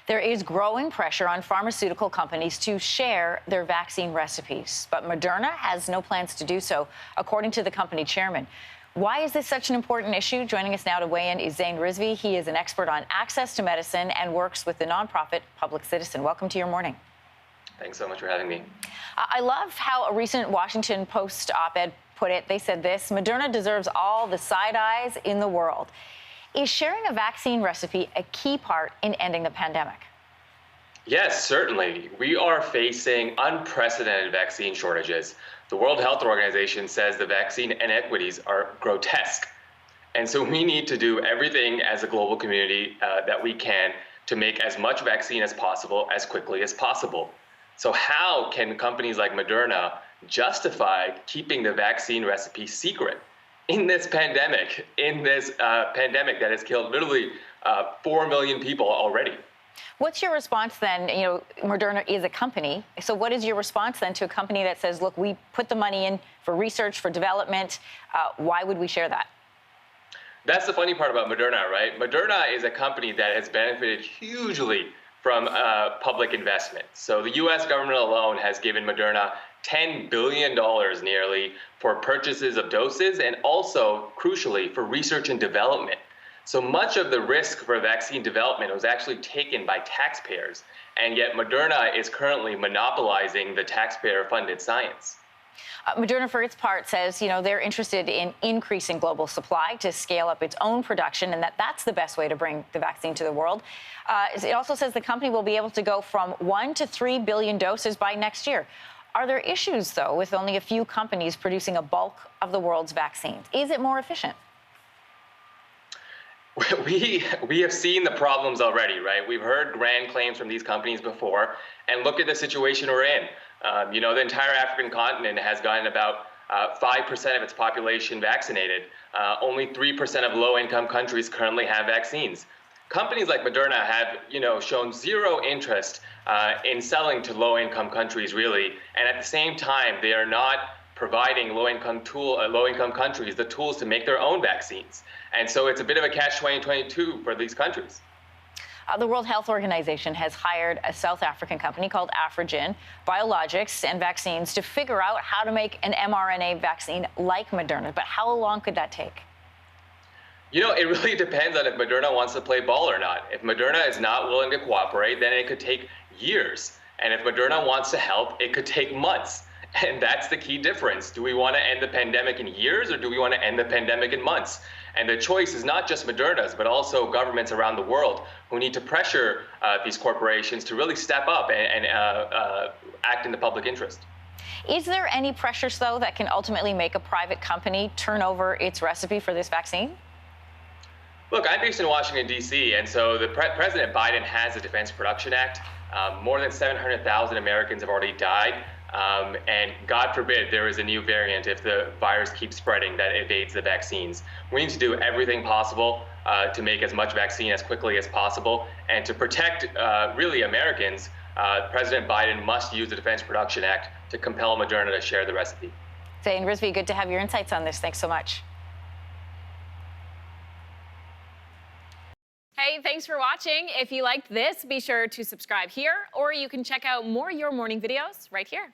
There is growing pressure on pharmaceutical companies to share their vaccine recipes, but Moderna has no plans to do so, according to the company chairman. Why is this such an important issue? Joining us now to weigh in is Zain Rizvi. He is an expert on access to medicine and works with the nonprofit Public Citizen. Welcome to your morning. Thanks so much for having me. I love how a recent Washington Post op-ed put it. They said this: Moderna deserves all the side eyes in the world. Is sharing a vaccine recipe a key part in ending the pandemic? Yes, certainly. We are facing unprecedented vaccine shortages. The World Health Organization says the vaccine inequities are grotesque. And so we need to do everything as a global community that we can to make as much vaccine as possible as quickly as possible. So how can companies like Moderna justify keeping the vaccine recipe secret in this pandemic, that has killed literally 4 million people already? What's your response then? You know, Moderna is a company. So what is your response then to a company that says, look, we put the money in for research, for development. Why would we share that? That's the funny part about Moderna, right? Moderna is a company that has benefited hugely from public investment. So the U.S. government alone has given Moderna $10 billion nearly for purchases of doses and also, crucially, for research and development. So much of the risk for vaccine development was actually taken by taxpayers, and yet Moderna is currently monopolizing the taxpayer-funded science. Moderna, for its part, says, you know, they're interested in increasing global supply to scale up its own production, and that's the best way to bring the vaccine to the world. It also says the company will be able to go from 1 to 3 billion doses by next year. Are there issues, though, with only a few companies producing a bulk of the world's vaccines? Is it more efficient? We have seen the problems already, right? We've heard grand claims from these companies before, and look at the situation we're in. You know, the entire African continent has gotten about 5% of its population vaccinated. Only 3% of low-income countries currently have vaccines. Companies like Moderna have, shown zero interest in selling to low-income countries, really, and at the same time, they are not providing low-income countries the tools to make their own vaccines. And so it's a bit of a catch-22 for these countries. The World Health Organization has hired a South African company called Afrigen Biologics and Vaccines to figure out how to make an mRNA vaccine like Moderna. But how long could that take? You know, it really depends on if Moderna wants to play ball or not. If Moderna is not willing to cooperate, then it could take years. And if Moderna wants to help, it could take months. And that's the key difference. Do we want to end the pandemic in years, or do we want to end the pandemic in months? And the choice is not just Moderna's, but also governments around the world who need to pressure these corporations to really step up and act in the public interest. Is there any pressures, though, that can ultimately make a private company turn over its recipe for this vaccine? Look, I'm based in Washington, D.C., and so President Biden has the Defense Production Act. More than 700,000 Americans have already died. And God forbid there is a new variant if the virus keeps spreading that evades the vaccines. We need to do everything possible to make as much vaccine as quickly as possible. And to protect, really, Americans, President Biden must use the Defense Production Act to compel Moderna to share the recipe. Zain Rizvi, good to have your insights on this. Thanks so much. Hey, thanks for watching. If you liked this, be sure to subscribe here, or you can check out more Your Morning videos right here.